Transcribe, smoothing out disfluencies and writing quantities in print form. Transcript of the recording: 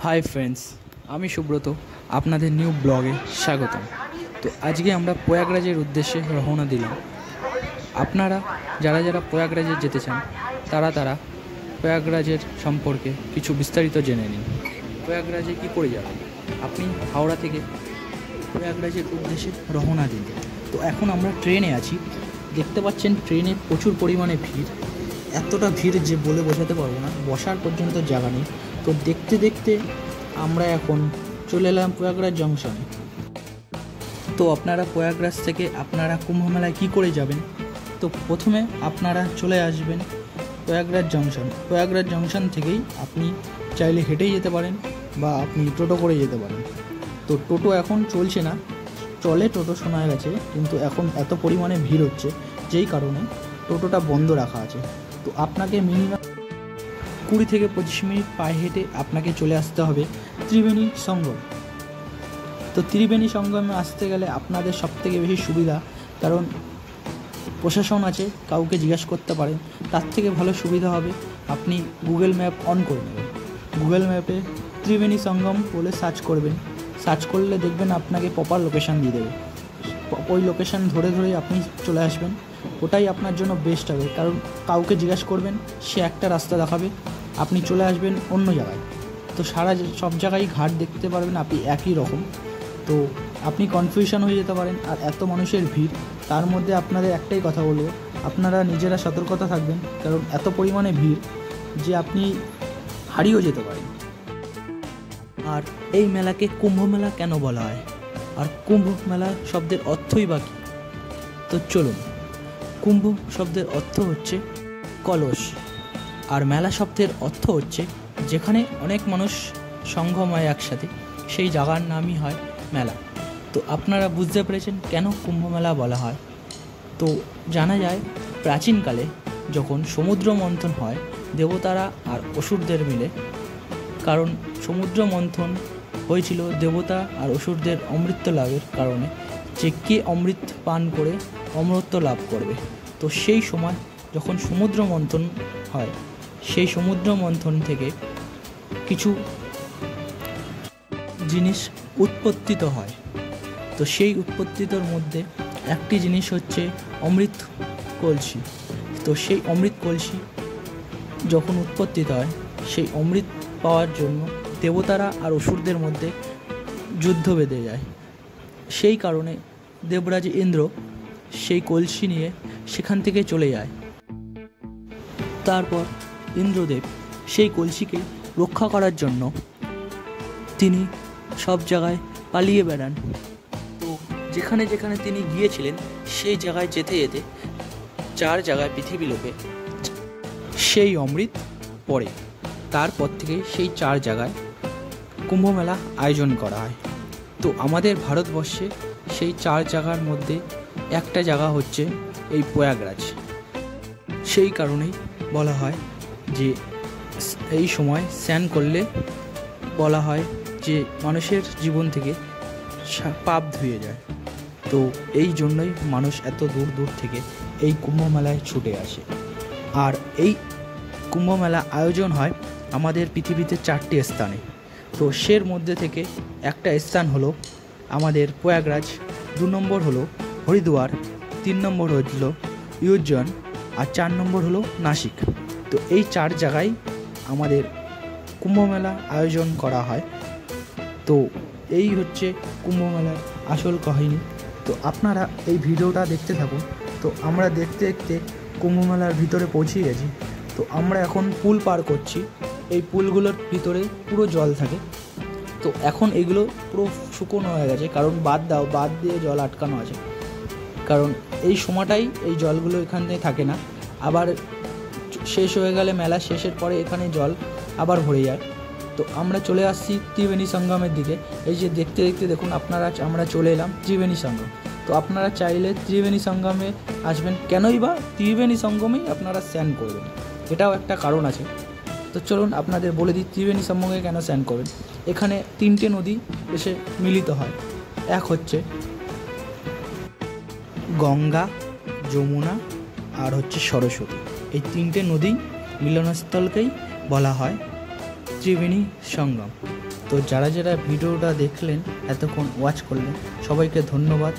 Hi friends, আমি সুব্রত আপনাদের new ব্লগে স্বাগতম। তো আজকে আমরা প্রয়াগরাজের উদ্দেশ্যে রওনা দিলাম। আপনারা যারা প্রয়াগরাজে যেতে চান তারা প্রয়াগরাজের সম্পর্কে কিছু বিস্তারিত জেনে নিন। প্রয়াগরাজে কী করে যাবেন? আপনি হাওড়া থেকে প্রয়াগরাজের উদ্দেশ্যে রওনা দিন। তো এখন আমরা ট্রেনে আছি, দেখতে পাচ্ছেন ট্রেনে প্রচুর পরিমাণে ভিড়। এতটা ভিড় যে বলে বোঝাতে পারবো না, বসার পর্যন্ত জায়গা নেই। তো দেখতে দেখতে আমরা এখন চলে এলাম প্রয়াগরাজ জংশনে। তো আপনারা প্রয়াগরাজ থেকে আপনারা কুম্ভ মেলায় কী করে যাবেন? তো প্রথমে আপনারা চলে আসবেন প্রয়াগরাজ জংশন। প্রয়াগরাজ জংশন থেকেই আপনি চাইলে হেঁটেই যেতে পারেন বা আপনি টোটো করে যেতে পারেন। তো টোটো এখন চলছে না, চলে টোটো শোনা গেছে, কিন্তু এখন এত পরিমাণে ভিড় হচ্ছে যেই কারণে টোটোটা বন্ধ রাখা আছে। তো আপনাকে মিনিমাম 20 থেকে 25 মিনিট পায়ে হেঁটে আপনাকে চলে আসতে হবে ত্রিবেণী সঙ্গম। তো ত্রিবেণী সঙ্গমে আসতে গেলে আপনাদের সবথেকে বেশি সুবিধা, কারণ প্রশাসন আছে, কাউকে জিজ্ঞাসা করতে পারেন। তার থেকে ভালো সুবিধা হবে আপনি গুগল ম্যাপ অন করে নেবেন। গুগল ম্যাপে ত্রিবেণী সঙ্গম বলে সার্চ করবেন। সার্চ করলে দেখবেন আপনাকে প্রপার লোকেশান দিয়ে দেবে। ওই লোকেশান ধরেই আপনি চলে আসবেন। ওটাই আপনার জন্য বেস্ট হবে, কারণ কাউকে জিজ্ঞাসা করবেন, সে একটা রাস্তা দেখাবে, আপনি চলে আসবেন অন্য জায়গায়। তো সব জায়গায় ঘাট দেখতে পারবেন আপনি একই রকম। তো আপনি কনফিউশন হয়ে যেতে পারেন। আর এত মানুষের ভিড়, তার মধ্যে আপনাদের একটাই কথা বলবো, আপনারা নিজেরা সতর্কতা থাকবেন, কারণ এত পরিমাণে ভিড় যে আপনি হারিয়েও যেতে পারেন। আর এই মেলাকে কুম্ভ মেলা কেন বলা হয়, আর কুম্ভ মেলা শব্দের অর্থই বা কী? তো চলুন। কুম্ভ শব্দের অর্থ হচ্ছে কলস, আর মেলা শব্দের অর্থ হচ্ছে যেখানে অনেক মানুষ সঙ্গম হয় একসাথে, সেই জায়গার নামই হয় মেলা। তো আপনারা বুঝতে পেরেছেন কেন কুম্ভ মেলা বলা হয়। তো জানা যায় প্রাচীনকালে যখন সমুদ্র মন্থন হয় দেবতারা আর অসুরদের মিলে, কারণ সমুদ্র মন্থন হয়েছিল দেবতা আর অসুরদের অমৃত লাভের কারণে, যে কে অমৃত পান করে অমরত্ব লাভ করবে। তো সেই সময় যখন সমুদ্র মন্থন হয়, সেই সমুদ্র মন্থন থেকে কিছু জিনিস উৎপত্তিত হয়। তো সেই উৎপত্তিতর মধ্যে একটি জিনিস হচ্ছে অমৃত কলসি। তো সেই অমৃত কলসি যখন উৎপত্তিত হয়, সেই অমৃত পাওয়ার জন্য দেবতারা আর অসুরদের মধ্যে যুদ্ধ বেঁধে যায়। সেই কারণে দেবরাজ ইন্দ্র সেই কলসি নিয়ে সেখান থেকে চলে যায়। তারপর ইন্দ্রদেব সেই কলসিকে রক্ষা করার জন্য তিনি সব জায়গায় পালিয়ে বেড়ান। তো যেখানে যেখানে তিনি গিয়েছিলেন সেই জায়গায় যেতে যেতে 4 জায়গায় পৃথিবী লোকে সেই অমৃত পড়ে। তারপর থেকে সেই 4 জায়গায় কুম্ভমেলা আয়োজন করা হয়। তো আমাদের ভারতবর্ষে সেই 4 জায়গার মধ্যে একটা জায়গা হচ্ছে এই প্রয়াগরাজ। সেই কারণেই বলা হয় যে এই সময় স্নান করলে বলা হয় যে মানুষের জীবন থেকে পাপ ধুয়ে যায়। তো এই জন্যই মানুষ এত দূর দূর থেকে এই কুম্ভ মেলায় ছুটে আসে। আর এই কুম্ভ মেলা আয়োজন হয় আমাদের পৃথিবীতে 4টি স্থানে। তো সের মধ্যে থেকে একটা স্থান হলো আমাদের প্রয়াগরাজ, 2 নম্বর হলো হরিদ্বার, 3 নম্বর হলো উজ্জয়ন, আর 4 নম্বর হলো নাসিক। তো এই 4 জায়গায় আমাদের কুম্ভ মেলা আয়োজন করা হয়। তো এই হচ্ছে কুম্ভ মেলার আসল কাহিনী। তো আপনারা এই ভিডিওটা দেখতে থাকুন। তো আমরা দেখতে দেখতে কুম্ভ মেলার ভিতরে পৌঁছে গেছি। তো আমরা এখন পুল পার করছি। এই পুলগুলোর ভিতরে পুরো জল থাকে। তো এখন এগুলো পুরো শুকনো হয়ে গেছে, কারণ বাদ দিয়ে জল আটকানো আছে, কারণ এই সময়টাই এই জলগুলো এখানে থাকে না। আবার শেষ হয়ে গেলে মেলা শেষের পরে এখানে জল আবার ভরে যায়। তো আমরা চলে আসছি ত্রিবেণী সঙ্গমের দিকে। এই যে দেখতে দেখতে দেখুন আমরা চলে এলাম ত্রিবেণী সঙ্গম। তো আপনারা চাইলে ত্রিবেণী সঙ্গমে আসবেন, কেনই বা ত্রিবেণী সঙ্গমেই আপনারা স্নান করবেন, এটাও একটা কারণ আছে। তো চলুন আপনাদের বলে দিই ত্রিবেণী সঙ্গমে কেন স্নান করবেন। এখানে 3টে নদী এসে মিলিত হয়। এক হচ্ছে গঙ্গা, যমুনা আর হচ্ছে সরস্বতী। এই 3টে নদী মিলনস্থলকেই বলা হয় ত্রিবেণী সঙ্গম। তো যারা যারা ভিডিওটা দেখলেন, এতক্ষণ ওয়াচ করলেন, সবাইকে ধন্যবাদ।